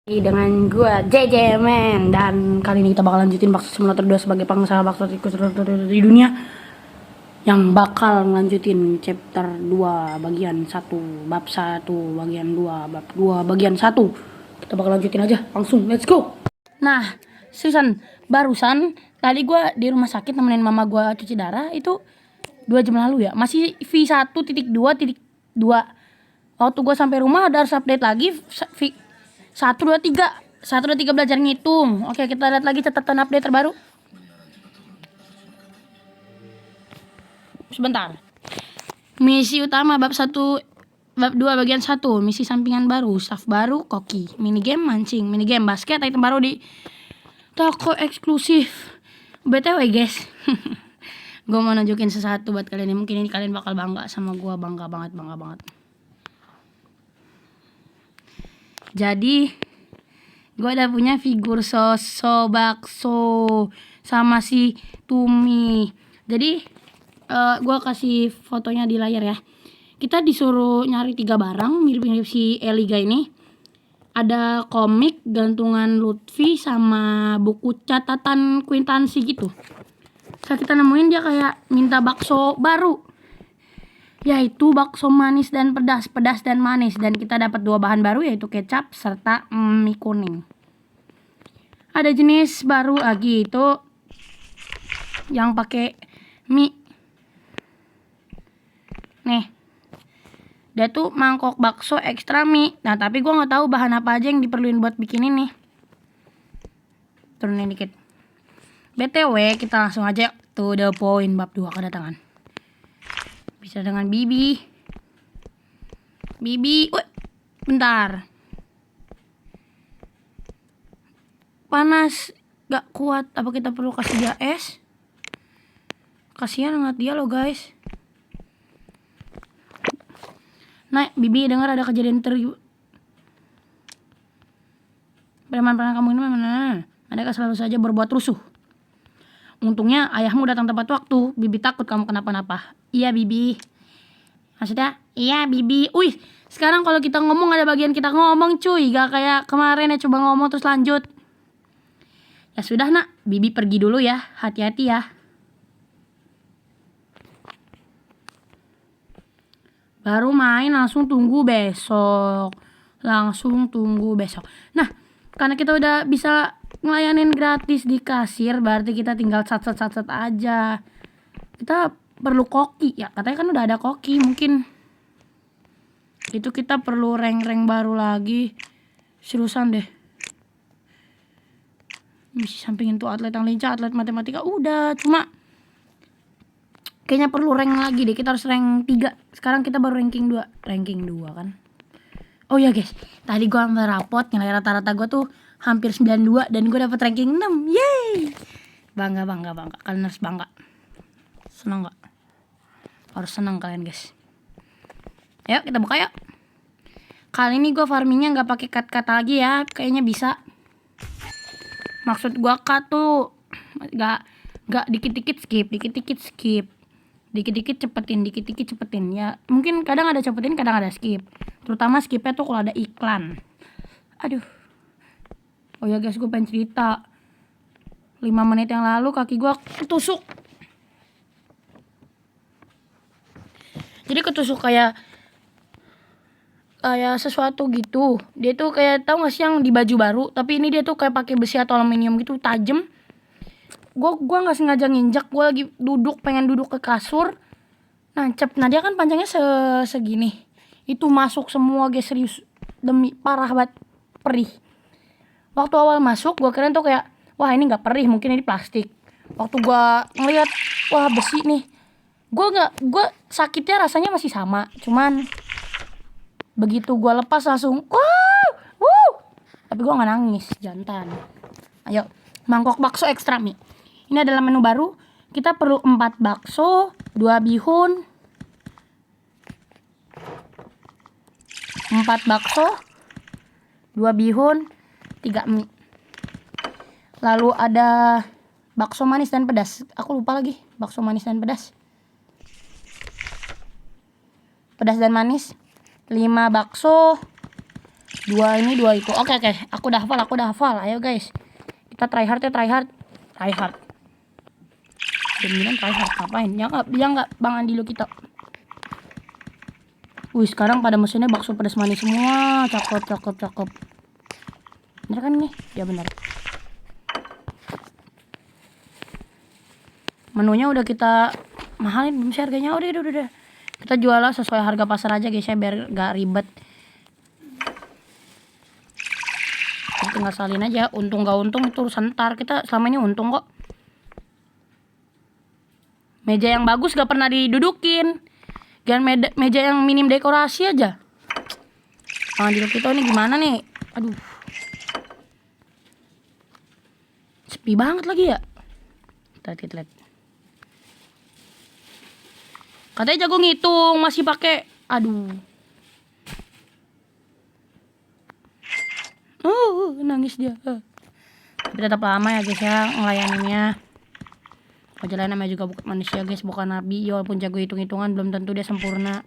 Dengan gua JJ Men, dan kali ini kita bakal lanjutin Bakso Simulator 2 sebagai pengusaha bakso tikus di dunia, yang bakal lanjutin chapter 2 bagian 1 bab 1 bagian 2 bab 2 bagian 1. Kita bakal lanjutin aja langsung, let's go. Nah, Susan, barusan tadi gua di rumah sakit nemenin mama gua cuci darah itu 2 jam lalu ya. Masih V1.2.2. Waktu gua sampai rumah ada harus update lagi 1, 2, 3 belajar ngitung. Oke, kita lihat lagi catatan update terbaru. Sebentar. Misi utama bab 1 bab 2 bagian 1, misi sampingan baru, staff baru, koki, minigame mancing, minigame basket, item baru di toko eksklusif. BTW guys, gue mau nunjukin sesuatu buat kalian ini. Mungkin ini kalian bakal bangga sama gue, bangga banget. Jadi gue udah punya figur Soso Bakso sama si Tumi. Jadi gue kasih fotonya di layar ya. Kita disuruh nyari 3 barang mirip-mirip si Eliga ini. Ada komik, gantungan Lutfi, sama buku catatan kuitansi gitu. Saat kita nemuin dia kayak minta bakso baru, yaitu bakso manis dan pedas dan manis. Dan kita dapat 2 bahan baru, yaitu kecap serta mie kuning. Ada jenis baru lagi itu yang pakai mie. Nih, dia tuh mangkok bakso ekstra mie. Nah, tapi gue nggak tahu bahan apa aja yang diperluin buat bikin ini. Turunin dikit. BTW, kita langsung aja to the point, bab 2 kedatangan. Bisa dengan Bibi. Bentar. Panas, gak kuat. Apa kita perlu kasih dia es? Kasihan ngeliat dia loh guys. Nah, Bibi dengar ada kejadian preman-preman kamu ini mana? Mereka selalu saja berbuat rusuh. Untungnya ayahmu datang tepat waktu. Bibi takut kamu kenapa-napa. Iya Bibi. Maksudnya, iya Bibi. Wih, sekarang kalau kita ngomong ada bagian kita ngomong cuy. Gak kayak kemarin ya coba ngomong terus lanjut. Ya sudah nak, Bibi pergi dulu ya. Hati-hati ya. Baru main langsung tunggu besok. Nah, karena kita udah bisa ngelayanin gratis di kasir, berarti kita tinggal sat aja. Kita perlu koki ya, katanya kan udah ada koki. Mungkin itu kita perlu rank baru lagi. Seriusan deh. Misi sampingin tuh atlet yang lincah, atlet matematika udah, cuma kayaknya perlu rank lagi deh. Kita harus rank 3. Sekarang kita baru ranking 2 kan. Oh ya guys, tadi gue ambil rapot nilai rata-rata gue tuh hampir 92 dan gue dapet ranking 6. Yeay. Bangga. Kalian harus bangga. Senang gak? Harus senang kalian guys. Ayo kita buka yuk. Kali ini gue farmingnya gak pakai cut lagi ya. Kayaknya bisa. Maksud gue cut tuh gak dikit-dikit skip. Dikit-dikit cepetin ya. Mungkin kadang ada cepetin, kadang ada skip. Terutama skipnya tuh kalau ada iklan. Aduh. Oh ya guys, gue pengen cerita. 5 menit yang lalu kaki gue ketusuk. Jadi ketusuk kayak sesuatu gitu. Dia tuh kayak, tahu gak sih yang di baju baru, tapi ini dia tuh kayak pakai besi atau aluminium gitu, tajam. Gue nggak sengaja nginjak. Gue lagi pengen duduk ke kasur. Nah dia kan panjangnya segini. Itu masuk semua guys, serius. Demi parah banget, perih. Waktu awal masuk gue kira tuh kayak, wah ini nggak perih, mungkin ini plastik. Waktu gue ngeliat, wah besi nih. Gue sakitnya rasanya masih sama, cuman begitu gue lepas langsung tapi gue nggak nangis, jantan. Ayo, mangkok bakso ekstra mie. Ini adalah menu baru. Kita perlu 4 bakso, 2 bihun, 4 bakso, 2 bihun, 3 mie. Lalu ada bakso manis dan pedas. Aku lupa lagi, bakso manis dan pedas. Pedas dan manis. 5 bakso, Dua ini, dua itu. Oke. Aku udah hafal. Ayo guys. Kita try hard. Jaminan try hard ngapain? Ya enggak Bang Andi lu kita. Wih, sekarang pada mesinnya bakso pedas manis semua. Cakep. Bener kan nih? Ya bener. Menunya udah kita mahalin belum sih harganya? Udah. Kita jual lah sesuai harga pasar aja guys ya, biar gak ribet. Kita tinggal salin aja. Untung gak untung itu urusan ntar. Kita selama ini untung kok. Meja yang bagus gak pernah didudukin. Jangan meja yang minim dekorasi aja. Di kita ini gimana nih? Aduh. Sepi banget lagi ya. Kita lihat. Katanya jago ngitung, masih pakai. Aduh. Nangis dia. Tapi tetap lama ya guys ya ngelayaninnya. Perjalanan namanya juga bukan manusia guys, bukan nabi. Ya walaupun jago hitung-hitungan belum tentu dia sempurna.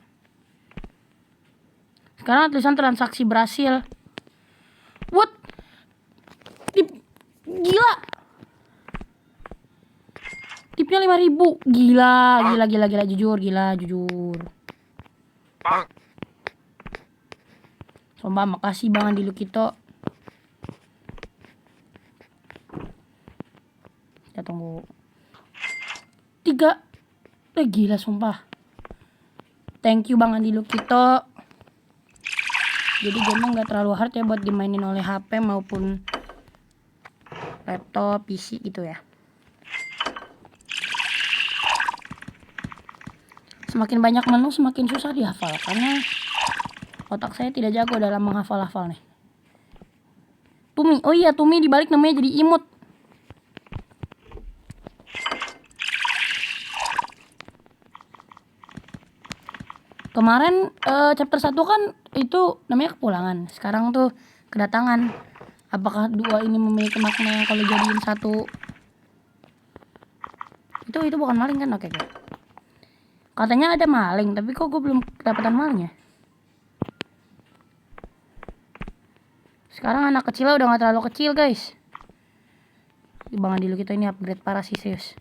Sekarang tulisan transaksi berhasil. What? Gila. Tipnya 5.000. Gila, jujur. Sumpah makasih Bang Andi Lukito. Kita tunggu 3. Gila sumpah. Thank you Bang Andi Lukito. Jadi game gak terlalu hard ya buat dimainin oleh HP maupun laptop, PC gitu ya. Semakin banyak menu semakin susah dihafal karena otak saya tidak jago dalam menghafal-hafal nih. Tumi, oh iya Tumi dibalik namanya jadi imut. Kemarin chapter 1 kan itu namanya kepulangan. Sekarang tuh kedatangan. Apakah dua ini memiliki makna yang kalau jadiin satu? Itu bukan maling kan? Oke. Katanya ada maling, tapi kok gue belum kedapatan malingnya. Sekarang anak kecilnya udah gak terlalu kecil guys. Bang Andi kita ini upgrade parah sih serius.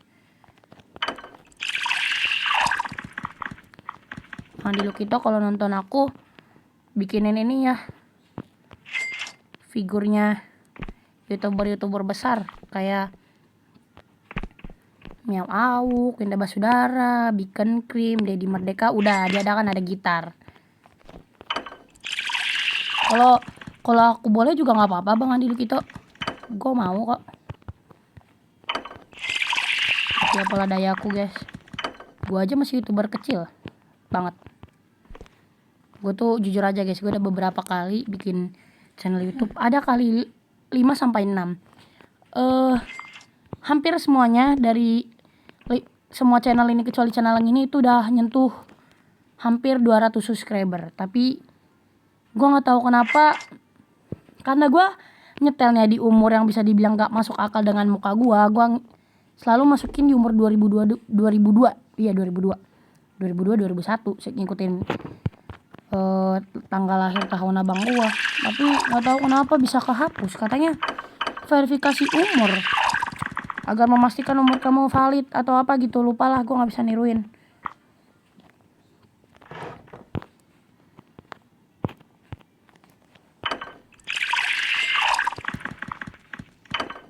Bang Andi kita kalau nonton aku bikinin ini ya, figurnya youtuber besar kayak Miao Awuk, Winda Basudara, Beacon Cream, Dedi Merdeka. Udah dia kan ada gitar. Kalau aku boleh juga nggak apa-apa Bang Andi Lukito. Gue mau kok. Tapi apalah daya aku guys. Gue aja masih youtuber kecil banget. Gue tuh jujur aja guys, gue udah beberapa kali bikin channel YouTube. Ada kali 5-6. Hampir semuanya dari semua channel ini kecuali channel yang ini itu udah nyentuh hampir 200 subscriber. Tapi gue nggak tahu kenapa, karena gue nyetelnya di umur yang bisa dibilang gak masuk akal dengan muka gue selalu masukin di umur 2002 iya 2002 2001 saya ngikutin tanggal lahir tahun abang gue. Tapi nggak tahu kenapa bisa kehapus, katanya verifikasi umur agar memastikan umur kamu valid atau apa gitu, lupalah, gue nggak bisa niruin.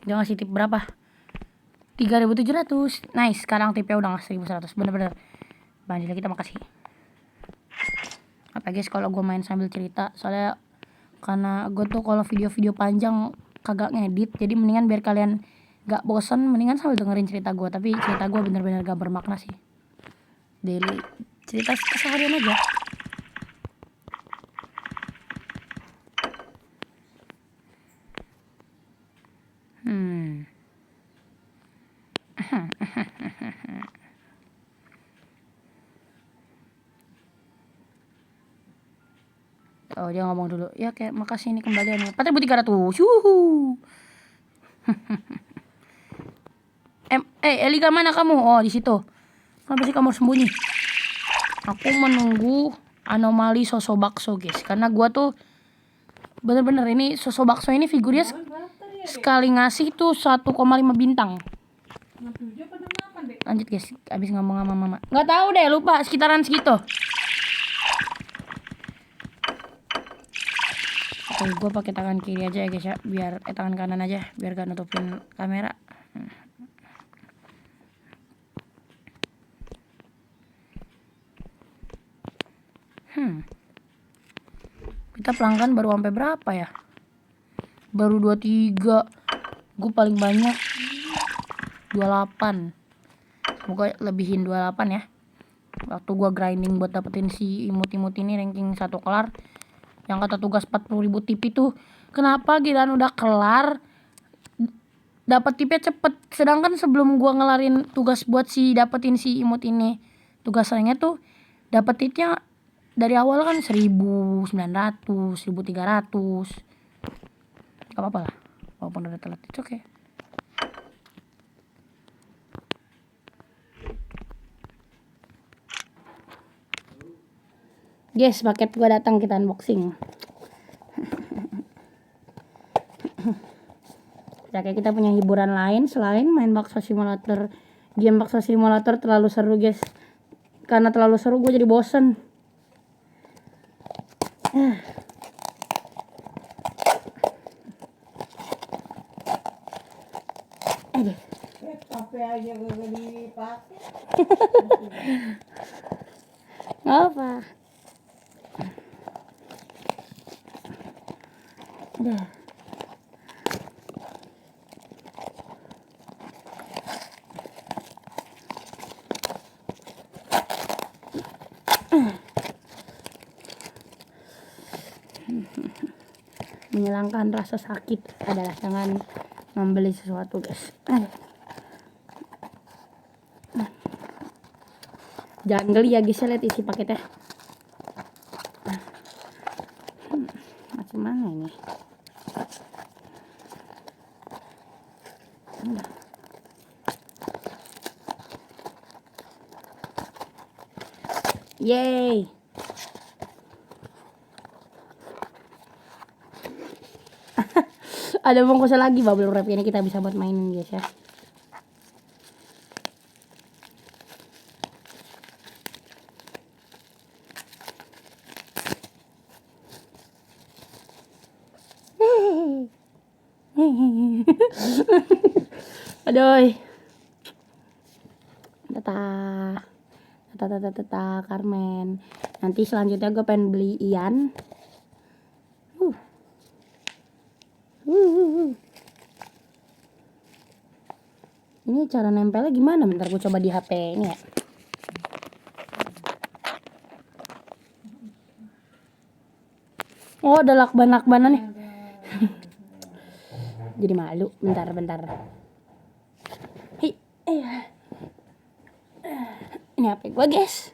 Dia ngasih tip berapa? 3.700. Nice, sekarang tipnya udah ngasih 1.100. Bener-bener Bang Andi kita makasih. Apa guys kalau gue main sambil cerita, soalnya karena gue tuh kalau video-video panjang kagak ngedit, jadi mendingan biar kalian gak bosan, mendingan sambil dengerin cerita gue. Tapi cerita gue bener-bener gak bermakna sih, daily cerita keseharian aja. Oh dia ngomong dulu ya, kayak makasih ini kembaliannya 4.300. Yuhu. Elika mana kamu? Oh di situ. Kenapa sih kamu sembunyi? Aku menunggu anomali sosok bakso guys, karena gua tuh Bener-bener ini Soso Bakso ini figurnya sekali ngasih tuh 1,5 bintang. Lanjut guys, abis ngomong sama mama. Nggak tahu deh, lupa sekitaran segitu. Oke, gue pakai tangan kiri aja ya guys ya, biar tangan kanan aja, biar gak nutupin kamera. Kita pelanggan baru sampai berapa ya? Baru 23. Gue paling banyak 28. Semoga lebihin 28 ya. Waktu gue grinding buat dapetin si imut-imut ini ranking 1 kelar. Yang kata tugas 40.000 tip itu, kenapa giliran udah kelar dapat tipnya cepet, sedangkan sebelum gua ngelarin tugas buat dapetin si imut ini, tugas lainnya tuh dapet tipnya dari awal kan 1.900, 1.300. Gak apa-apa lah, walaupun udah telat, itu oke. Guys, paket gua datang, kita unboxing. Ya, kayak kita punya hiburan lain selain main Bakso Simulator. Game Bakso Simulator terlalu seru guys. Karena terlalu seru gue jadi bosen. HP aja gak dipakai. Nggak apa. Udah. Menghilangkan rasa sakit adalah dengan membeli sesuatu guys. Jangan geli ya guys, lihat isi paketnya. Macam mana ini? Yeay. Ada bungkusnya lagi bubble wrap, ini kita bisa buat mainin guys ya. Aduh. Tata Carmen. Nanti selanjutnya gue pengen beli Ian. Ini cara nempelnya gimana? Bentar gue coba di HP ini ya. Oh, ada lakban-lakbanan nih. Jadi malu. Bentar. Hei, ini HP gue guys.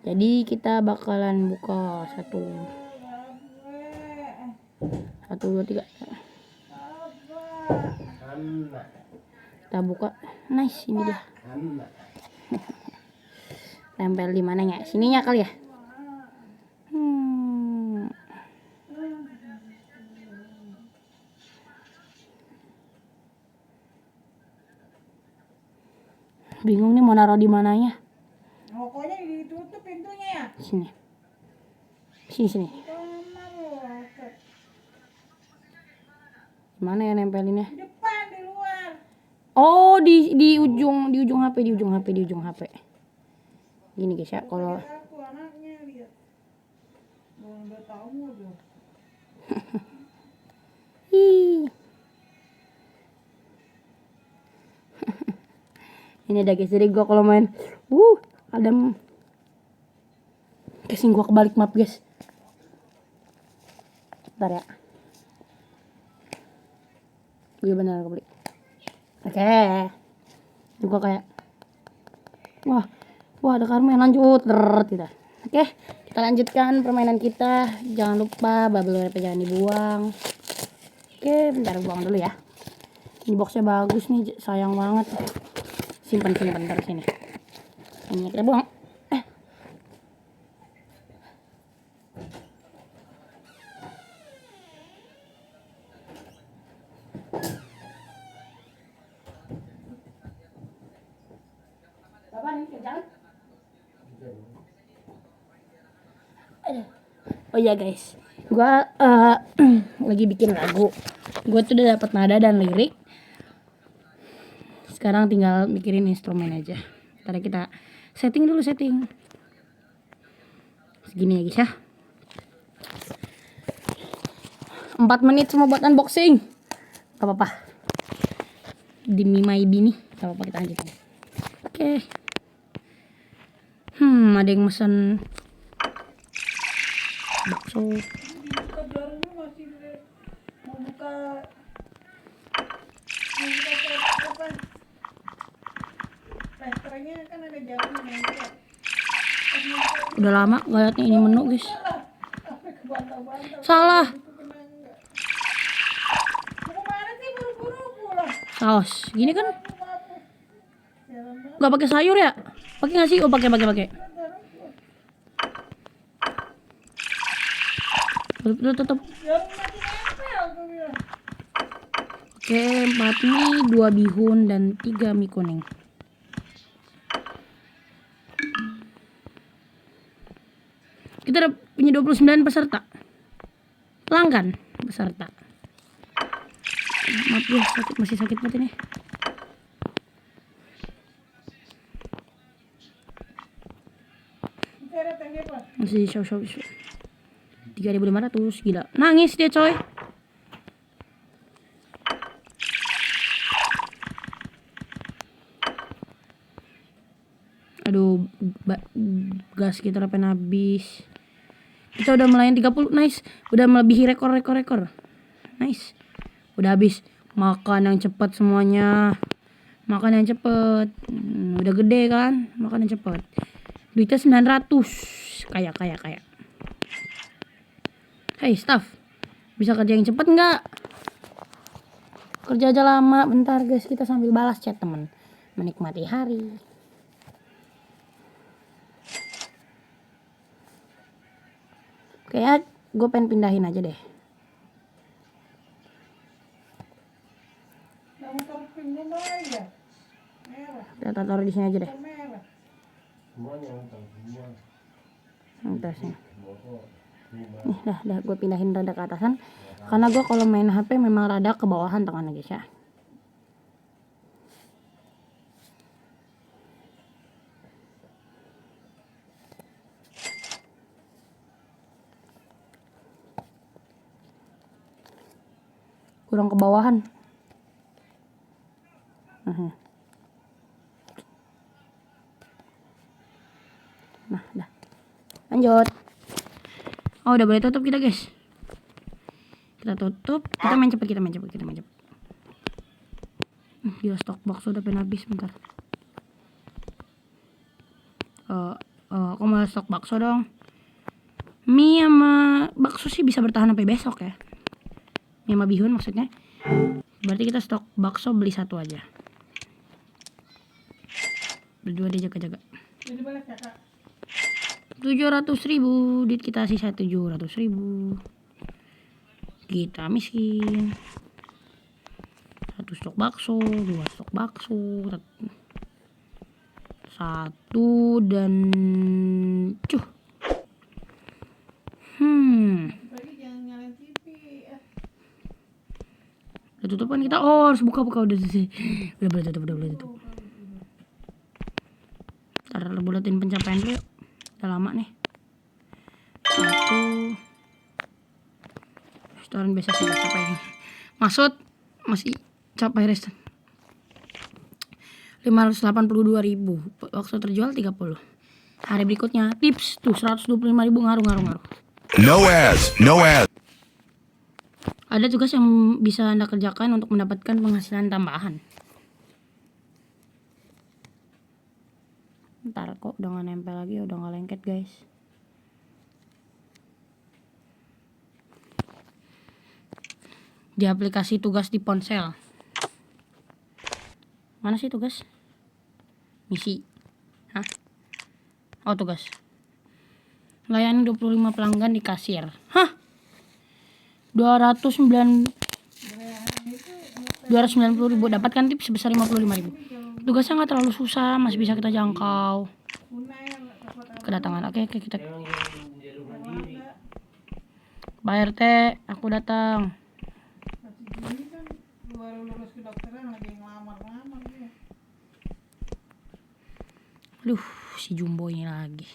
Jadi kita bakalan buka 1, 2, 3. Kita buka. Nice, ini dia. Tempel di mana ya? Sininya kali ya. Bingung nih mau naruh di mananya. Pokoknya ditutup pintunya ya. Sini. Mana ya nempelinnya? Di depan, di luar. Oh, di ujung HP, di ujung HP. Gini guys ya, kalau Aku anaknya lihat. Udah tahu udah. Ini ada guys, jadi gue kalau main ada casing gue kebalik, maaf guys. Bentar ya. Gue bener kebalik. Oke. Juga kayak wah ada Carmen, lanjut tidak. Oke, kita lanjutkan permainan kita. Jangan lupa bubble wrap jangan dibuang. Oke, bentar buang dulu ya. Ini boxnya bagus nih, sayang banget. Simpan taruh sini. Ini kita buang. Kapan kerjaan? Aduh. Oh iya guys, gua lagi bikin lagu. Gua tuh udah dapat nada dan lirik. Sekarang tinggal mikirin instrumen aja. Ntar kita setting dulu setting. Segini ya guys ya. 4 menit cuma buat unboxing. Gak apa-apa. Demi my bini. Gak apa-apa, kita lanjutin. Oke. Ada yang mesen bakso. Dibuka jarumnya masih mau buka apa? Restorannya kan ada jarumnya yang Udah lama gak liatnya ini menu guys. sampai kebantah-bantah. Salah. Itu kena enggak? Mau kemana sih buru-buru pulang? Saus. Gini kan Apa? Jalan banget. gak pakai sayur ya? Pakai nggak sih? Oh pakai. Tutup. Jarum masih nempel aku bilang. Oke, 4 mie, 2 bihun dan 3 mie kuning. Kita udah punya 29 peserta. Pelanggan peserta. Maaf ya, masih sakit banget ini. Kita ada tangga apa? Masih show 3.500, gila. Nangis dia coy. Aduh, gas kita udah pengen habis. Kita udah melayan 30, nice. Udah melebihi rekor. Nice. Udah habis. Makan yang cepat semuanya. Makan yang cepet. Udah gede kan? Makan yang cepet. Duitnya 900. Kaya. Hey staff, bisa kerja yang cepet nggak? Kerja aja lama. Bentar guys, kita sambil balas chat temen. Menikmati hari. Kayak gue pengen pindahin aja deh. Kamu taruh pinggung aja. Merah. Kita taruh di sini aja deh. Merah. Atasnya. Nih dah gue pindahin rada ke atasan. Karena gue kalau main HP memang rada ke bawahan tangannya guys ya. Kurang ke bawahan. Nah, dah. Lanjut. Oh, udah boleh tutup kita, guys. Kita tutup. Kita main cepet. Gila, stok bakso udah pengen habis, bentar. Aku mau stok bakso dong. Mie sama bakso sih bisa bertahan sampai besok ya. Mie sama bihun maksudnya. Berarti kita stok bakso beli 1 aja. Berdua dia jaga-jaga. Jadi balas ya kak. 700.000, duit kita sisa 700.000. Kita miskin. 1 stok bakso, 2 stok bakso, 1 dan cuh. Pagi jangan nyalain TV ya. Udah tutup kan kita? Oh, harus buka udah sih. Udah boleh tutup. Ntar buletin pencapaian dulu yuk. Udah lama nih. 1. Restoran biasa sih capai. Maksud masih capai restoran 582.000. Waktu terjual 30. Hari berikutnya tips tuh 125.000 ngaruh. No ads. Ada tugas yang bisa Anda kerjakan untuk mendapatkan penghasilan tambahan. Ntar kok udah gak nempel lagi, udah gak lengket guys. Di aplikasi tugas di ponsel. Mana sih tugas? Misi. Hah? Oh tugas. Layani 25 pelanggan di kasir. Hah? 209. Itu 290.000, dapatkan tip sebesar 55.000. Tugasnya nggak terlalu susah, masih bisa kita jangkau. Kedatangan, oke kita. Pak RT, aku datang. Ini kan baru lulus kedokteran lagi ngelamar-ngelamar dia. Aduh, si Jumbo ini lagi.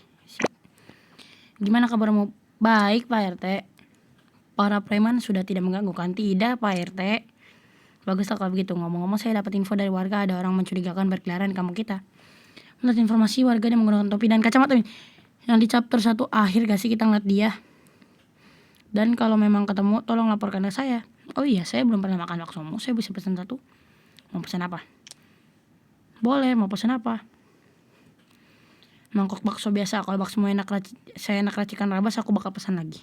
Gimana kabarmu? Baik, Pak RT. Para preman sudah tidak mengganggu kan? Tidak, Pak RT. Baguslah kalau begitu. Ngomong-ngomong, saya dapat info dari warga ada orang mencurigakan berkeliaran di kampung kita. Menurut informasi, warga yang menggunakan topi dan kacamata yang di chapter 1 akhir, kasih kita ngeliat dia. Dan kalau memang ketemu, tolong laporkan ke saya. Oh iya, saya belum pernah makan baksomu. Saya bisa pesan satu. Mau pesan apa? Boleh, mau pesan apa? Mangkok bakso biasa. Kalau bakso saya enak racikan rabas, aku bakal pesan lagi.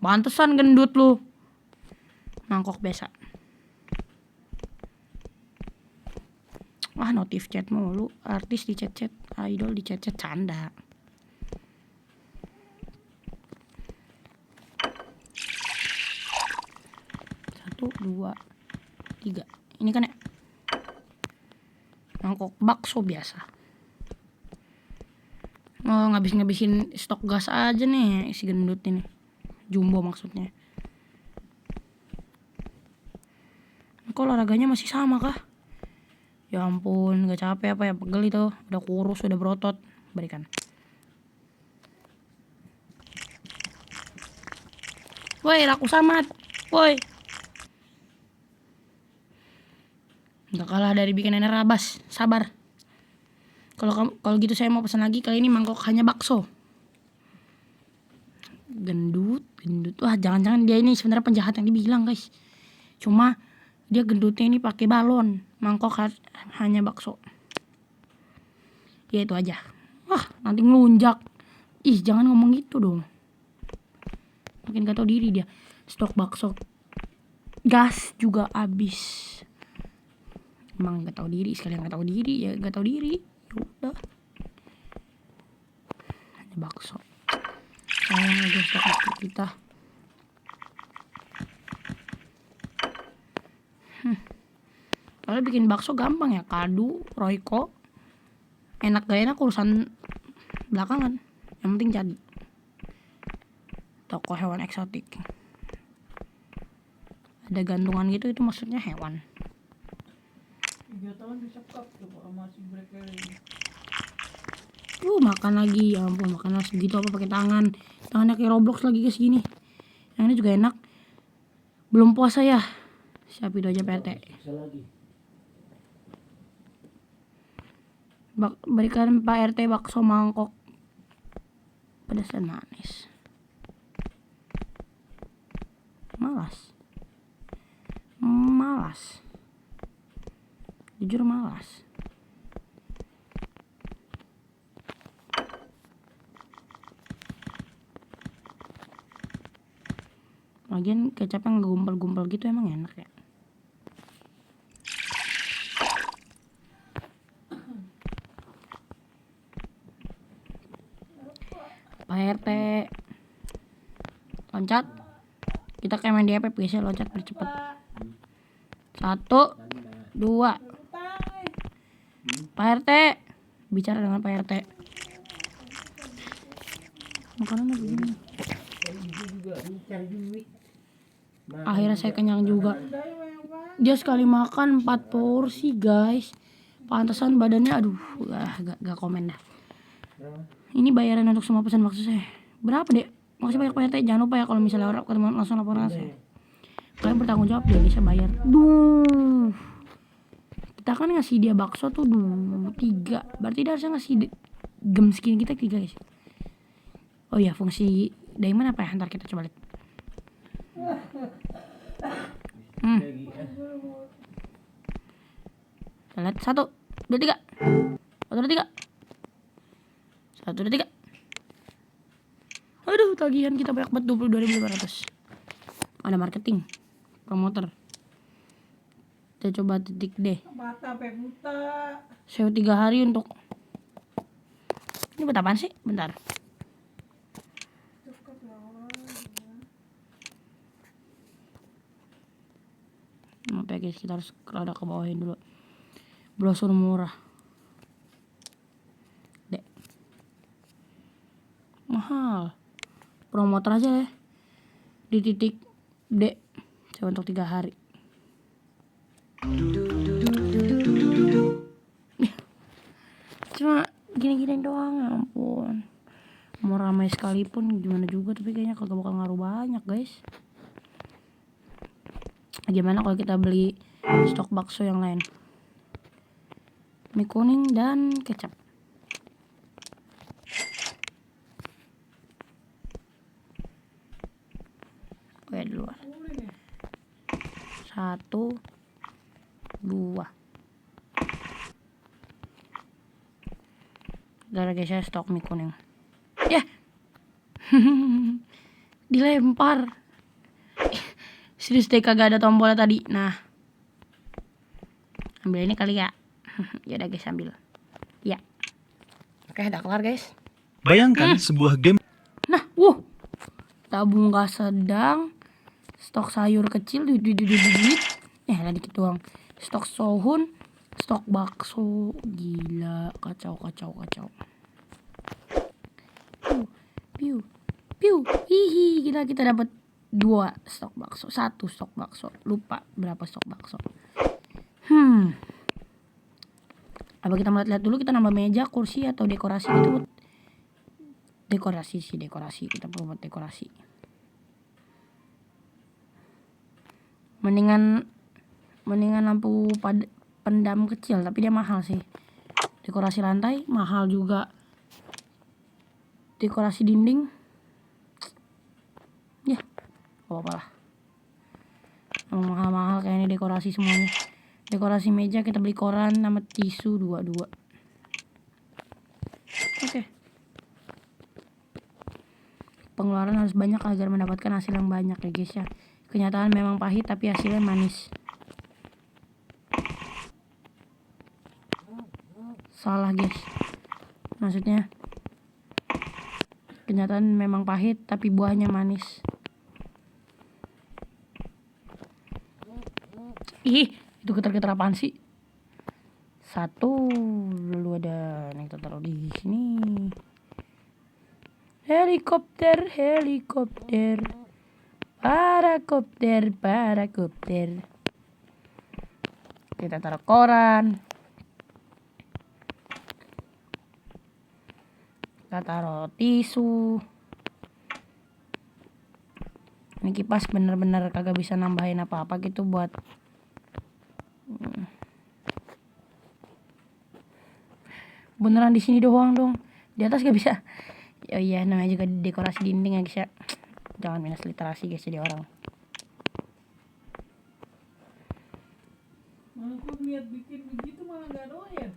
Pantesan gendut lu. Mangkok biasa. Wah, notif chat mulu. Artis di chat-chat, idol di chat-chat, canda. Satu, dua, tiga. Ini kan ya mangkok bakso biasa. Oh, ngabisin stok gas aja nih si gendut ini. Jumbo maksudnya. Kok olahraganya masih sama kah? Ya ampun, gak capek apa ya, pegel itu. Udah kurus, udah berotot. Berikan. Woi, laku samat. Woi. Gak kalah dari bikin nenek rabas. Sabar. Kalau gitu saya mau pesan lagi. Kali ini mangkok hanya bakso. Gendut. Wah, jangan-jangan dia ini sebenarnya penjahat yang dibilang, guys. Cuma dia gendutnya ini pakai balon. Mangkok hanya bakso. Ya itu aja. Wah, nanti ngelunjak. Ih, jangan ngomong gitu dong. Makin gak tau diri dia. Stok bakso gas juga habis. Emang gak tau diri. Sekalian gak tau diri, ya gak tau diri. Udah. Hanya bakso. Sayang aja stok bakso kita. Kalau bikin bakso gampang ya. Kadu, royco. Enak gak enak urusan belakangan. Yang penting jadi. Toko hewan eksotik. Ada gantungan gitu, itu maksudnya hewan. 3 tahun disekap tuh sama si Blackberry. Makan lagi. Ya ampun, makan nasi gitu apa pakai tangan. Tangannya kayak Roblox lagi guys gini. Yang ini juga enak. Belum puasa ya. Siap itu aja PT. Berikan Pak RT bakso mangkok pedas dan manis. Malas. Jujur malas. Lagian kecap yang gumpal-gumpal gitu emang enak ya. Pak RT loncat. Kita kayak main di FF guys ya, loncat bercepat. 1, 2. Pak RT, bicara dengan Pak RT. Makanannya begini. Akhirnya saya kenyang juga. Dia sekali makan 4 porsi guys. Pantesan badannya aduh, gak komen dah. Ini bayaran untuk semua pesan bakso saya. Berapa deh? Makasih banyak Pak RT. Jangan lupa ya kalau misalnya orang ketemu langsung laporan saya. Kalian bertanggung jawab deh, bisa bayar. Duh. Kita kan ngasih dia bakso tuh 3. Berarti dia harusnya ngasih gem skin kita 3 guys. Oh iya, fungsi diamond apa ya? Ntar kita coba lihat. Kita lihat 1, 2, 3. 1, 2, 3. 1, 2, 3. Aduh, tagihan kita banyak banget 22.500. Ada marketing, promoter. Kita coba titik deh. Mata sampai buta. Sewa 3 hari untuk. Ini buat apaan sih? Bentar. nyampe guys. Kita harus rada ke bawahin dulu. Brosur murah. Dek. Mahal. Promotor aja ya. Di titik D. Coba untuk 3 hari. Cuma gini-gini doang, ya ampun. Mau ramai sekalipun gimana juga, tapi kayaknya kagak bakal ngaruh banyak guys. Gimana kalau kita beli stok bakso yang lain? Mie kuning dan kecap. Oke, di luar. 1, 2. Udah guys ya, stok mie kuning. Ya. Dilempar. Serius deh, kagak ada tombolnya tadi. Nah. Ambil ini kali ya. Ya udah guys, ambil. Ya. Oke, udah kelar guys. Bayangkan sebuah game. Nah, tabung gas sedang. Stok sayur kecil lah dikit doang. Stok sohun, stok bakso. Gila, kacau. Piu. Hihi, kita dapat 2 stok bakso, 1 stok bakso. Lupa berapa stok bakso. Apa kita lihat dulu, kita nambah meja, kursi atau dekorasi gitu. Dekorasi. Kita perlu buat dekorasi. Mendingan lampu pendam kecil, tapi dia mahal sih. Dekorasi lantai mahal juga. Dekorasi dinding ya apa lah, mahal kayak ini dekorasi semuanya. Dekorasi meja kita beli koran sama tisu 2. Oke. Pengeluaran harus banyak agar mendapatkan hasil yang banyak ya guys ya. Kenyataan memang pahit tapi hasilnya manis. Salah guys, maksudnya kenyataan memang pahit tapi buahnya manis. Ih, itu getar-getar apaan sih? 1 dulu ada yang kita taruh di sini. Helikopter. Parakopter. Kita taruh koran. Kita taruh tisu. Ini kipas bener-bener kagak bisa nambahin apa-apa gitu buat beneran di sini doang dong. Di atas gak bisa. Oh iya, namanya juga dekorasi dinding ya guys ya. Jangan minus literasi guys jadi orang. Aku niat bikin begitu malah nggak doyan.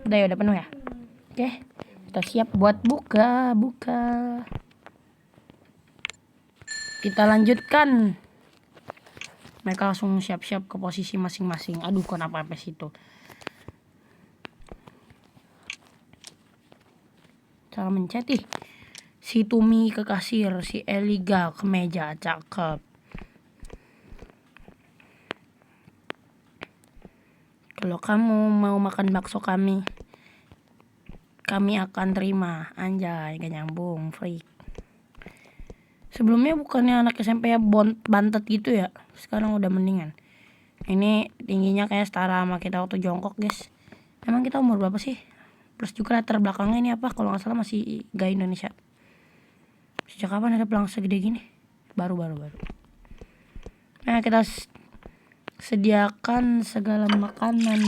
Udah penuh ya. Oke, kita siap buat buka. Kita lanjutkan. Mereka langsung siap-siap ke posisi masing-masing. Aduh, kenapa sampai situ? Cara mencet ih. Si Tumi ke kasir, si Eliga ke meja, cakep. Kalau kamu mau makan bakso kami akan terima. Anjay, gak nyambung, freak. Sebelumnya bukannya anak SMP ya bantet gitu ya. Sekarang udah mendingan. Ini tingginya kayak setara sama kita waktu jongkok guys. Emang kita umur berapa sih? Plus juga latar belakangnya ini apa? Kalau nggak salah masih gaya Indonesia. Sejak kapan ada pelang segede gini? Baru. Nah, kita sediakan segala makanan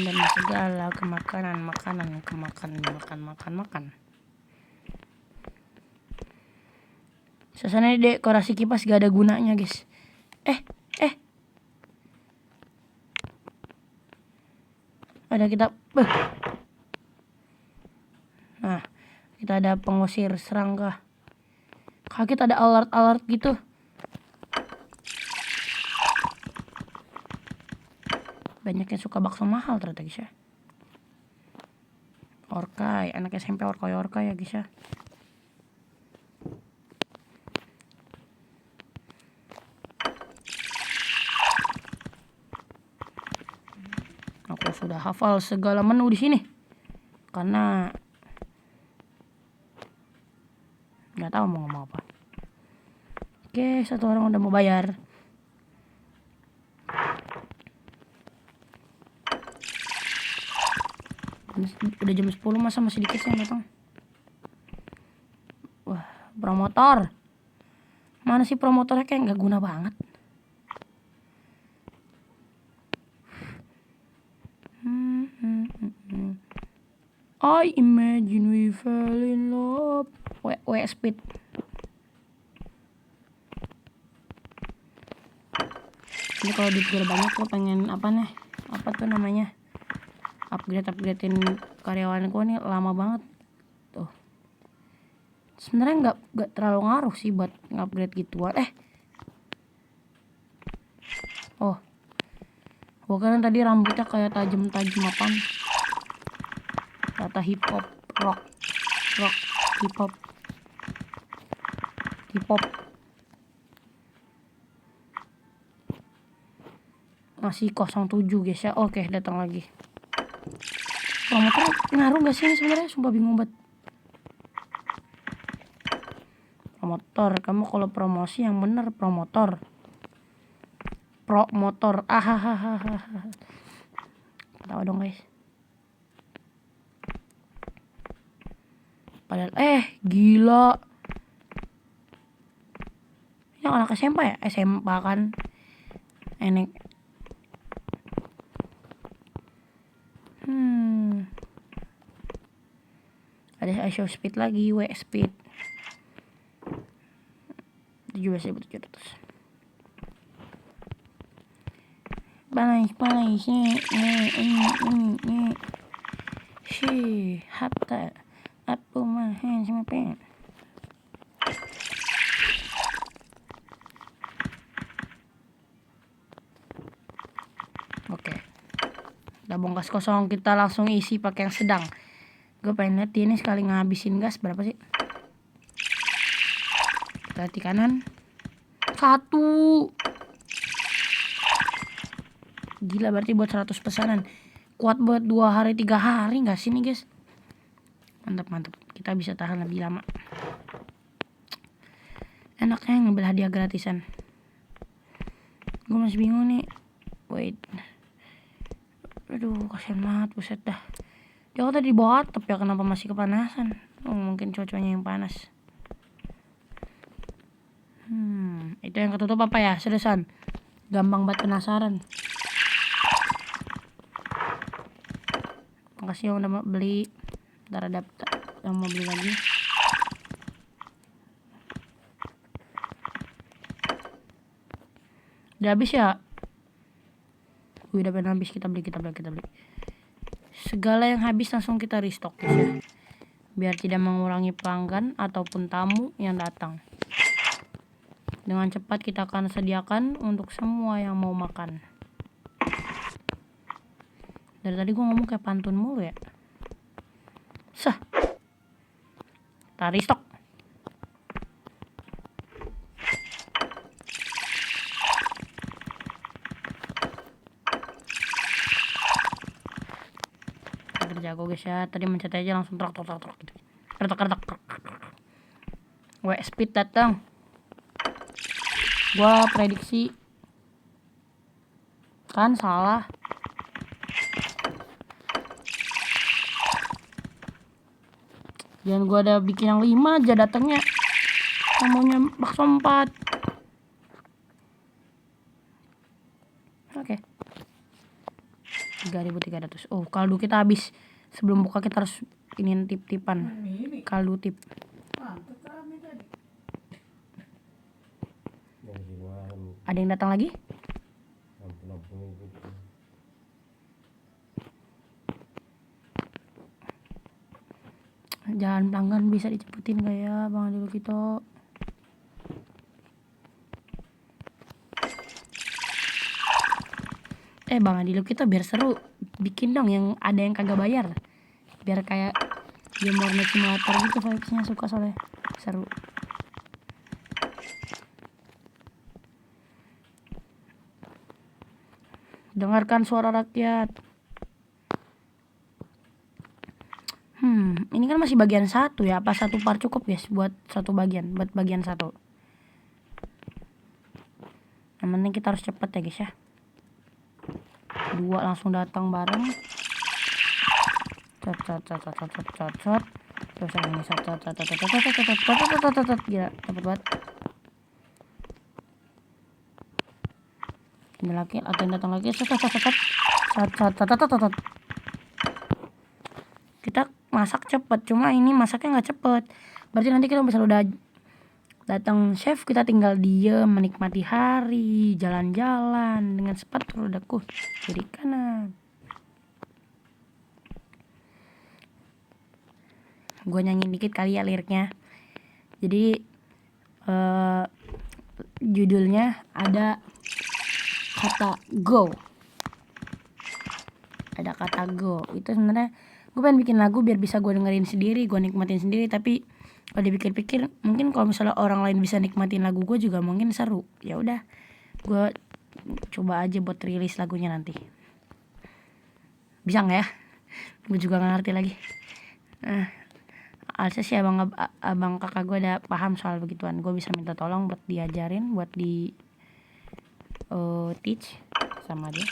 dan segala makan. Suasana dekorasi kipas gak ada gunanya guys. Ada kita nah, kita ada pengusir serangga. Kaget ada alert gitu. Banyak yang suka bakso mahal ternyata guys ya. Orkai, anak SMP orkai ya guys ya. udah hafal segala menu di sini. Karena nggak tahu mau ngomong apa. Oke, satu orang udah mau bayar. Udah jam 10 masa masih dikit sih yang datang. Wah, promotor. Mana sih promotornya, kayak nggak guna banget. I imagine we fell in love. Speed. Ini kalau duit gue banyak, gue pengen apa nih? Apa tuh namanya? Upgradein karyawan gue nih lama banget. Tuh. Sebenarnya nggak terlalu ngaruh sih buat ngupgrade gituan. Oh. Gue kan tadi rambutnya kayak tajam-tajam apaan? Kata hip hop, rock, hip hop. Masih 07 guys ya. Oke, datang lagi. Promotor ngaruh gak sih ini sebenarnya? Sumpah bingung banget. Promotor, kamu kalau promosi yang bener promotor. Promotor. Ahahaha. Tahu dong guys. Padahal gila. Yang anak SMP ya? SMP kan. Enek. Ada ISO speed lagi, speed 17.700. Panas si hatta aku mahen sama pen. Oke, udah bongkas kosong, kita langsung isi pakai yang sedang. Gue pengen lihat ini sekali ngabisin gas berapa sih. Kita di kanan 1. Gila, berarti buat 100 pesanan. Kuat buat 2 hari 3 hari gak sih nih guys. Mantap. Kita bisa tahan lebih lama. Enaknya ngambil hadiah gratisan. Gue masih bingung nih. Wait. Aduh, kasihan banget, buset dah. Dia tadi di bawah atap ya, kenapa masih kepanasan? Mungkin cuacanya yang panas. Itu yang ketutup apa ya? Seriusan. Gampang banget penasaran. Makasih yang udah mau beli. Ntar ada yang mau beli lagi. Udah habis ya? Udah pengen habis, kita beli. Segala yang habis langsung kita restock guys ya. Biar tidak mengurangi pelanggan ataupun tamu yang datang. Dengan cepat kita akan sediakan untuk semua yang mau makan. Dari tadi gue ngomong kayak pantun mulu ya. Kita restock. Jago guys ya, tadi mencet aja langsung trok gitu. Kertak. Speed datang. Gua prediksi kan salah. Dan gua ada bikin yang 5 aja datangnya. Namanya bakso 4. Oke. 3.300. Oh, kaldu kita habis. Sebelum buka kita harus ini tip-tipan. Kaldu tip. Ada yang datang lagi? Jalan pelanggan bisa dicepetin gak ya Bang Adil kita? Bang Adil kita biar seru, bikin dong yang ada yang kagak bayar. Biar kayak game Warnet Simulator gitu vibesnya, suka soalnya seru. Dengarkan suara rakyat. masih bagian satu ya. Apa satu part cukup guys buat satu bagian, buat bagian satu. Yang penting kita harus cepet ya guys ya. Dua langsung datang bareng. Cot cot cot cot cot cot cot cot. Terus yang ini cot cot cot cot cot cot cot cot cot. Gila, cepet banget. Ini lagi, ada yang datang lagi. Cot cot cot cot cot cot cot cot. Kita masak cepet, cuma ini masaknya nggak cepet. Berarti nanti kita bisa udah datang chef, kita tinggal diem menikmati hari, jalan-jalan dengan sepatu rodaku kiri kanan. Gue nyanyi dikit kali ya liriknya. Jadi judulnya ada kata go. Ada kata go. Itu sebenarnya gue pengen bikin lagu biar bisa gue dengerin sendiri, gue nikmatin sendiri. Tapi kalau dipikir-pikir, mungkin kalau misalnya orang lain bisa nikmatin lagu gue juga mungkin seru. Ya udah, gue coba aja buat rilis lagunya nanti. Bisa nggak ya? Gue juga nggak ngerti lagi. Alsa sih abang kakak gue udah paham soal begituan. Gue bisa minta tolong buat diajarin, buat di teach sama dia.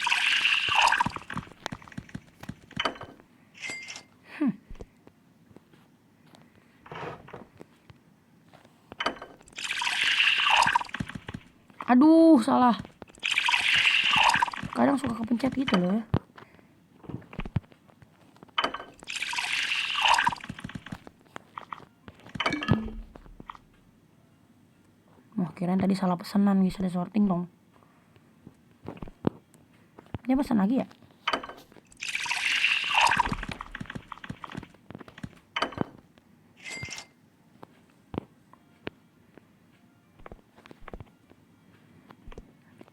Aduh, salah. Kadang suka kepencet gitu loh. Wah, kirain tadi salah pesanan guys, ada sorting dong. Dia pesan lagi ya?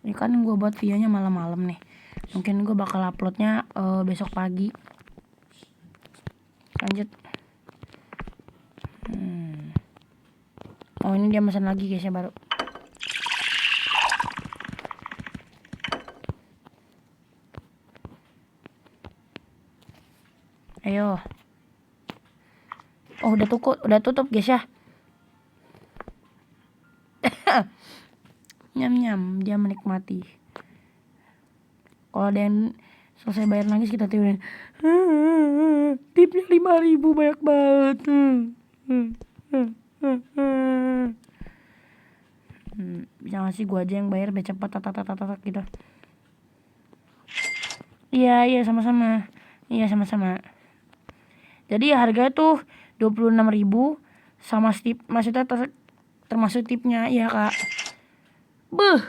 Ini kan gue buat videonya malam-malam nih. Mungkin gue bakal uploadnya besok pagi. Lanjut. Oh, ini dia pesan lagi guys ya baru. Ayo. Oh, udah tutup guys ya. Nyam dia menikmati. Kalau ada yang selesai bayar nangis, kita tiurin. Tipnya 5.000 banyak banget. Bisa gak sih gue aja yang bayar biar cepat tatak gitu. Iya sama-sama. Iya sama-sama. Jadi harganya tuh 26.000 sama tip, maksudnya termasuk tipnya ya kak. Beuh,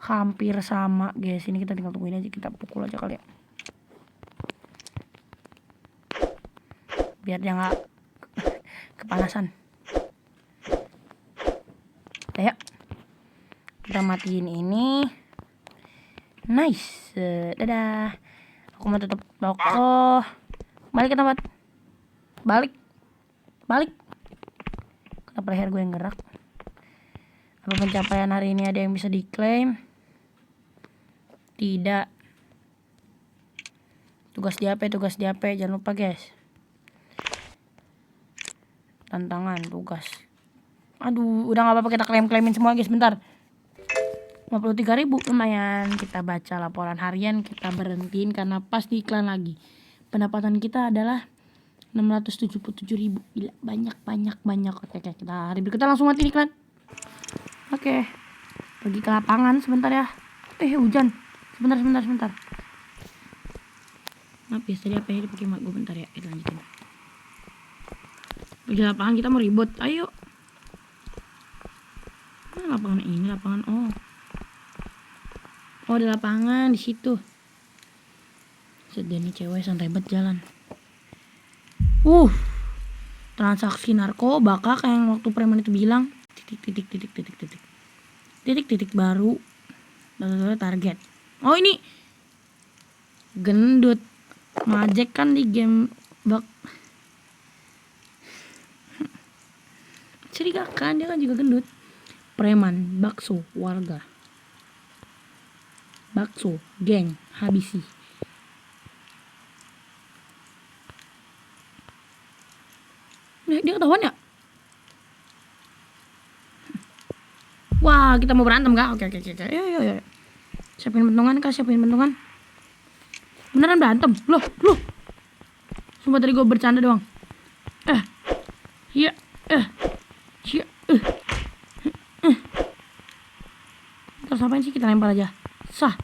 hampir sama guys. Ini kita tinggal tungguin aja, kita pukul aja kali ya, biar dia nggak kepanasan. Ayo kita matiin ini. Nice. Dadah. Aku mau tutup toko. Balik ke tempat. Balik. Kenapa leher gue yang gerak? Apa pencapaian hari ini ada yang bisa diklaim? Tidak. Tugas di HP. Jangan lupa guys. Tantangan, tugas. Aduh, udah gak apa-apa, kita klaim-klaimin semua guys. Bentar. 53.000 lumayan. Kita baca laporan harian, kita berhentiin karena pas di iklan lagi. Pendapatan kita adalah 677.000. Gila, banyak. Oke, kita hari berikutnya langsung mati iklan. Oke. Pergi ke lapangan sebentar ya. Hujan. Sebentar. Maaf ya, tadi apa ya dipakai mak gue. Bentar ya, kita lanjutin. Pergi lapangan, kita mau ribut. Ayo. Nah, lapangan ini, Oh, ada lapangan di situ. Sedih nih cewek santai banget jalan. Transaksi narkoba kak, kayak yang waktu preman itu bilang. Titik baru. Target. Oh, ini gendut. Majek kan di game bak. Curiga kan, dia kan juga gendut. Preman, bakso, warga. Bakso, geng, habisi. ketahuan ya? Wah, kita mau berantem kah? Oke. Yuk. Siapin bentungan kah? Beneran berantem? Loh. Sumpah tadi gue bercanda doang. Iya. Iya. Terus apain sih, kita lempar aja. Sah.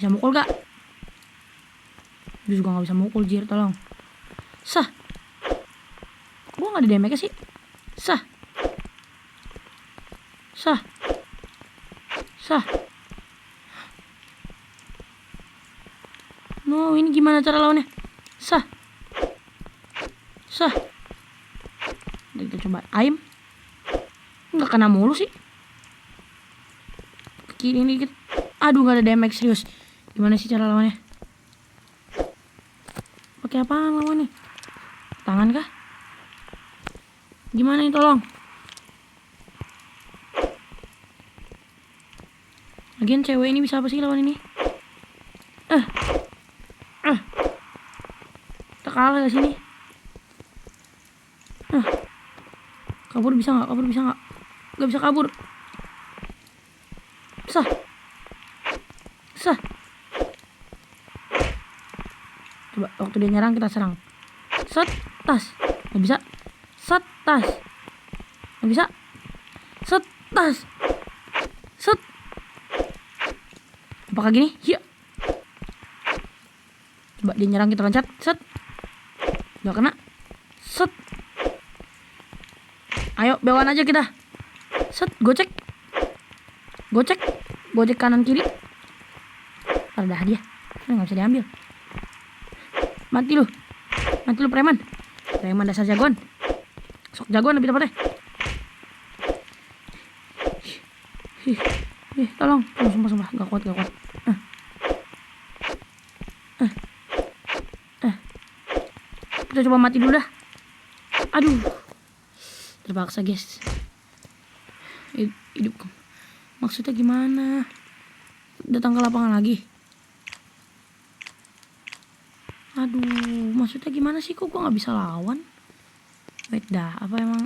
Bisa mukul gak? Dia juga gak bisa mukul, Jir, tolong. Sah. Gua gak ada damage sih. Sah. No, ini gimana cara lawannya? Sah. Kita coba aim. Nggak kena mulu sih. Ke kiri dikit. Aduh, gak ada damage, serius. Gimana sih cara lawannya? Pakai apaan lawannya? Tangan kah? Gimana nih, tolong? Lagian cewek ini bisa apa sih lawan ini? Kita kalah gak sini? Kabur bisa nggak? Gak bisa kabur. Sah. Coba waktu dia nyerang kita serang. Set, tas. Gak bisa. Set, tas. Gak bisa. Set, tas. Set. Apakah gini? Ya. Coba dia nyerang, kita loncat. Set. Gak kena. Set. Ayo bewan aja kita. Set, gocek kanan kiri. Dah dia. Nggak bisa diambil. Mati lu preman dasar jagoan. Sok jagoan lebih tepatnya. Tolong. Sumpah gak kuat. Kita coba mati dulu dah. Aduh, terpaksa guys. Hidup maksudnya gimana? Datang ke lapangan lagi. Aduh, maksudnya gimana sih? Kok gue nggak bisa lawan? Wait dah, apa emang?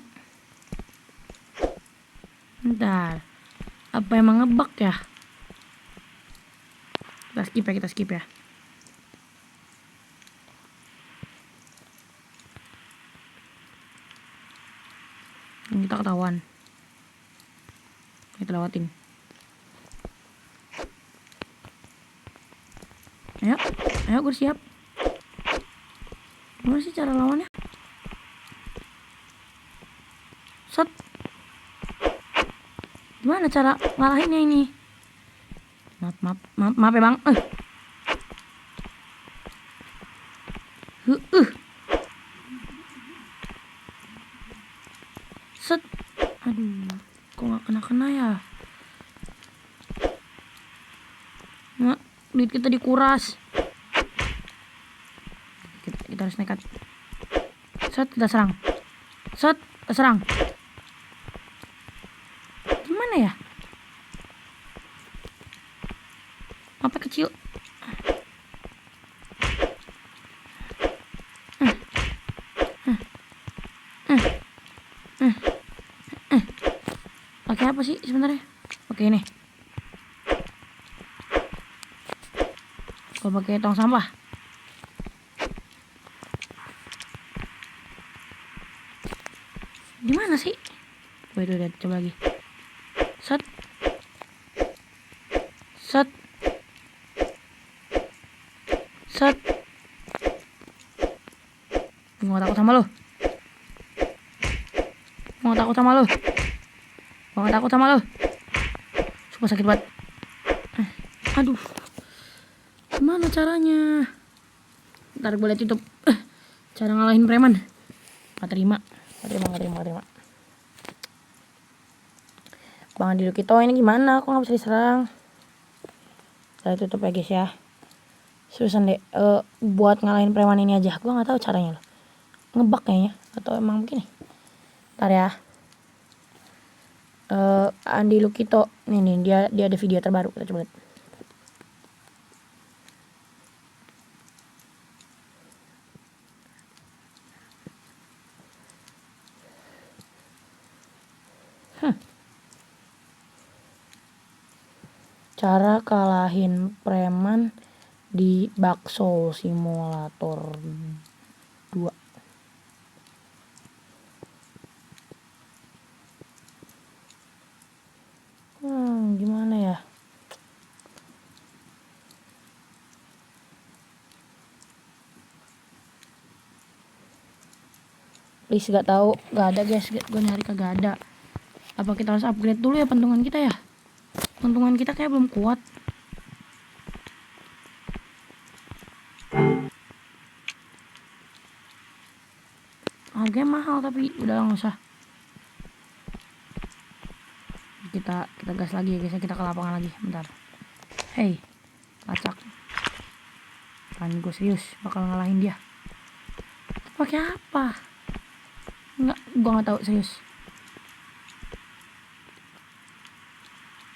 Bentar, apa emang ngebug ya? Kita skip ya. Kita ketahuan. Kita lewatin. Ayo gue siap. Gimana sih cara lawannya? Set. Gimana cara ngalahinnya ini? Maaf ya bang. Set. Aduh, kok gak kena ya? Nggak, duit kita dikuras. Kita harus nekat. Set, kita serang. Gimana ya? Apa kecil? Pakai apa sih sebenarnya? Oke ini. Kalau pakai tong sampah. Gimana sih? Wait, coba lagi. Set. Gue gak takut sama lo. Sumpah sakit banget. Aduh. Gimana caranya? Ntar gue liat YouTube. Cara ngalahin preman. Gak terima. Bang Adi Dukito ini gimana? Kok gak bisa diserang? Saya tutup ya guys ya. Seriusan deh, buat ngalahin preman ini aja. Gue gak tahu caranya loh. Ngebug kayaknya. Atau emang begini. Ntar ya. Andi Lukito. Nih dia ada video terbaru, kita coba lihat. Cara kalahin preman di Bakso Simulator 2. Gimana ya? Please, gak tahu, gak ada guys, gue nyari kagak ada. Apa kita harus upgrade dulu ya pentungan kita ya? Pentungan kita kayak belum kuat. Harganya mahal tapi udah nggak usah. Kita gas lagi ya guys, kita ke lapangan lagi, bentar. Hey, lacak. Kan gue serius bakal ngalahin dia. Pakai apa? Gue nggak tahu serius.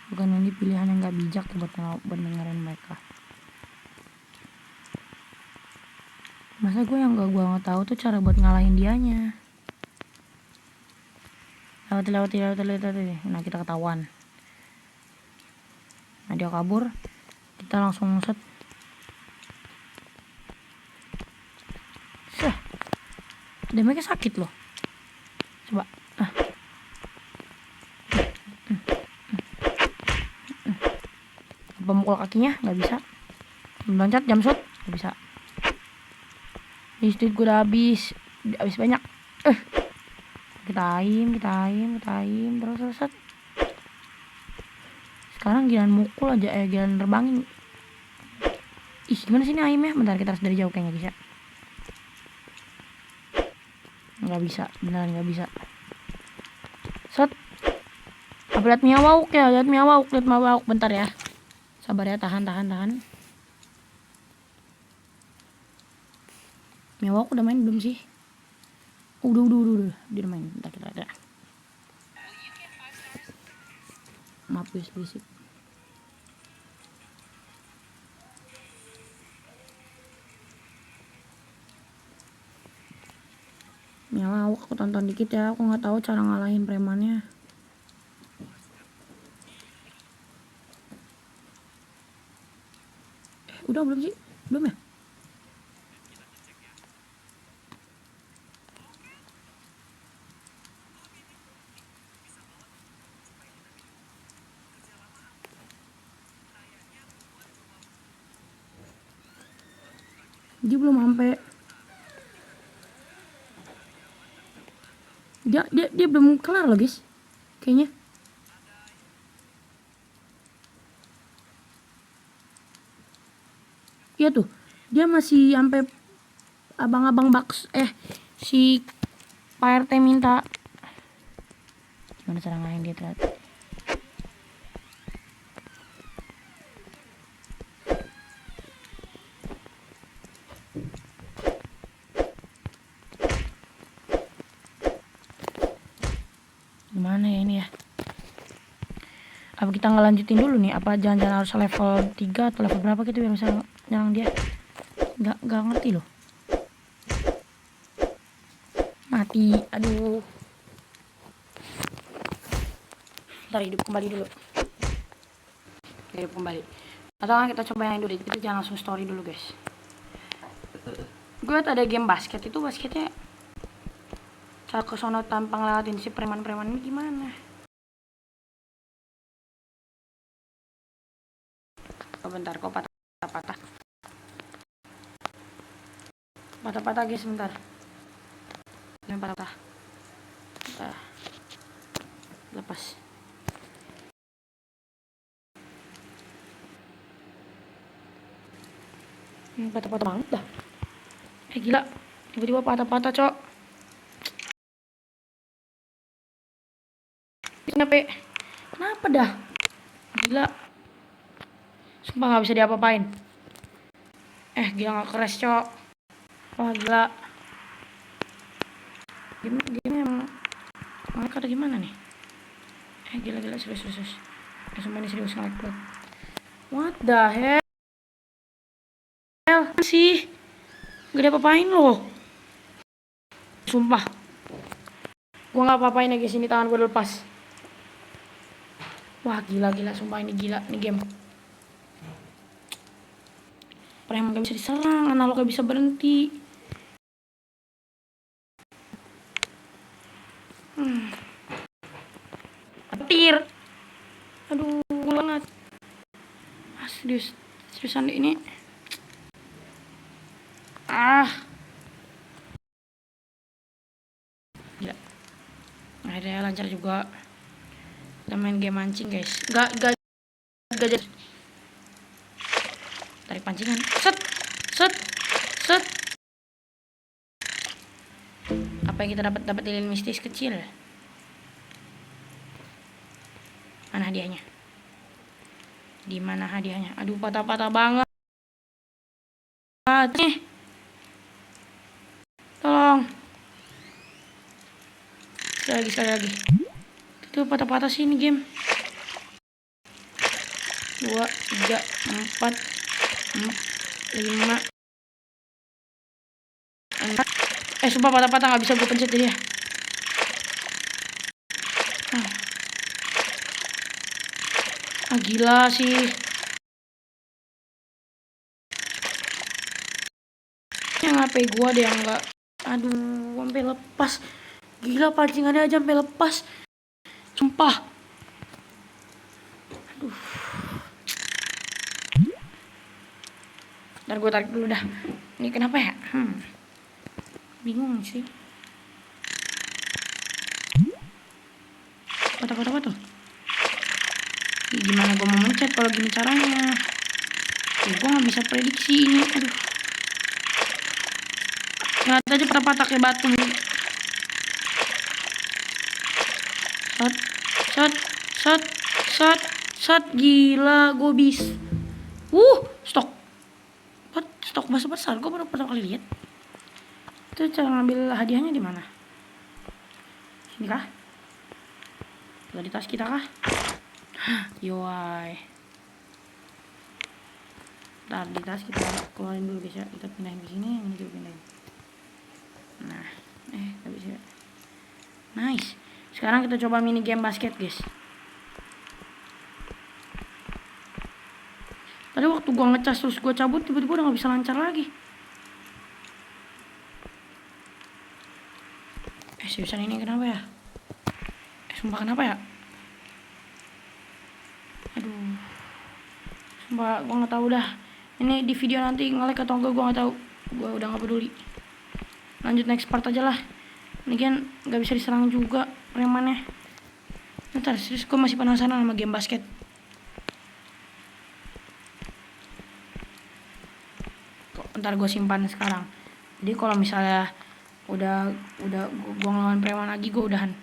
Bukan ini pilihan yang nggak bijak buat dengerin mereka. Masa gue nggak tahu tuh cara buat ngalahin dianya. Lewati. Nah, kita ketahuan. Nah, dia kabur. Kita langsung set. Damage-nya sakit loh. Coba. Pemukul kakinya nggak bisa. Loncat jump shot nggak bisa. Listrik gue udah habis banyak. Kita aim terus set. Sekarang giliran mukul aja, giliran terbangin. Ih, gimana sih ini aimnya? Bentar, kita harus dari jauh kayaknya bisa. Nggak bisa, beneran nggak bisa. Set. Apa lihat miawauk ya? Lihat miawauk. Bentar ya. Sabar ya, tahan. Miawauk udah main belum sih? Udah. Dia udah main. Bentar kita ada. Maaf guys, berisik. Miawauk, aku tonton dikit ya. Aku nggak tahu cara ngalahin premannya. Udah belum sih? Belum ya? Dia belum sampai. Dia belum kelar loh guys. Kayaknya. Iya tuh. Dia masih sampai abang-abang si Pak RT minta. Gimana cara ngalahin dia ternyata? Gimana ya ini ya? Apa kita ngelanjutin dulu nih? Apa jangan-jangan harus level 3 atau level berapa gitu biar bisa nyerang dia? Gak ngerti loh. Mati, aduh. Ntar hidup kembali dulu. Hidup kembali. Atau kita coba yang dulu. Kita jangan langsung story dulu guys. Gue ada game basket itu, basketnya cara kesono tanpa ngelewatin si preman-preman ini gimana? Oh, bentar, kok patah guys, bentar. Ini patah. Lepas. Ini patah banget dah. Gila, tiba-tiba patah cok. Kenapa dah? Gila. Sumpah gak bisa diapa-apain. Gila gak keres cok. Wah gila. Game emang mereka ada gimana nih? Gila serius. Sumpah ini serius ngelag banget. What the hell sih? Gak ada apa-apain loh. Sumpah. Gua gak apa-apain ya guys, ini tangan gue lepas. Wah gila, sumpah ini gila, ini game. Preman gak bisa diserang, analog gak bisa berhenti. Petir. Aduh, banget. Seriusan ini. Gila. Akhirnya lancar juga. Kita main game mancing guys. Gak jadi. Tarik pancingan. Set. Apa yang kita dapat lilin mistis kecil. Mana hadiahnya? Di mana hadiahnya? Aduh, patah-patah banget. Nih. Tolong. Sekali lagi. Itu patah-patah sih ini game. 2, 3, 4, 5, 6. Sumpah patah-patah nggak bisa gue pencet jadi ya. Gila sih. Yang HP gua deh yang enggak. Aduh, sampai lepas. Gila pancingannya aja sampai lepas. Sumpah. Aduh. Ntar gue tarik dulu dah. Ini kenapa ya? Bingung sih. Patah tuh. Gimana gue mau mencet kalau gini caranya? Gue nggak bisa prediksi ini. Aduh. Ngeliat aja patah-patah kayak batu. Shot. Gila, gue bis. Stok besar. Gue baru pertama kali lihat. Itu cara ngambil hadiahnya di mana? Sini kah? Atau di tas kita kah? Yoi. Ntar di tas kita keluarin dulu guys ya. Kita pindahin ke sini, yang ini juga pindahin. Nah, gak bisa. Nice. Sekarang kita coba mini game basket guys. Tadi waktu gua ngecas terus gua cabut, tiba-tiba udah gak bisa lancar lagi. Seriusan ini kenapa ya? Sumpah kenapa ya? Aduh. Sumpah gua gak tahu dah. Ini di video nanti nge-lag atau enggak gua gak tahu. Gua udah gak peduli. Lanjut next part aja lah. Ini kan gak bisa diserang juga premannya. Ntar serius gua masih penasaran sama game basket. Ntar gue simpan sekarang. Jadi kalau misalnya udah gue ngelawan preman lagi, gue udahan.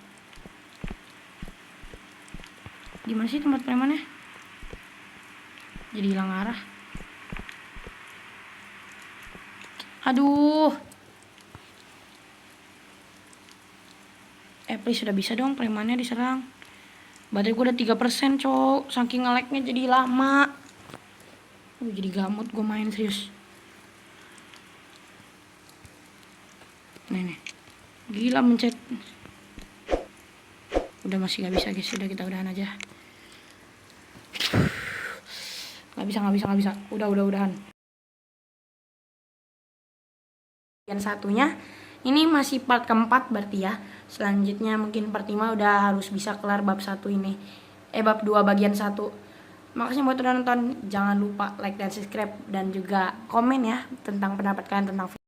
Gimana sih tempat premannya? Jadi hilang arah. Aduh. Please sudah bisa dong premannya diserang. Baterai gue udah 3% cowok. Saking nge-lag-nya jadi lama. Jadi gamut gue main serius. Nih. Gila mencet. Udah masih gak bisa guys. Udah kita udahan aja. Gak bisa. Udahan. Yang satunya. Ini masih part keempat berarti ya. Selanjutnya mungkin part 5 udah harus bisa kelar bab 1 ini. Bab 2 bagian 1. Makasih buat udah nonton. Jangan lupa like dan subscribe. Dan juga komen ya. Tentang pendapat kalian tentang video.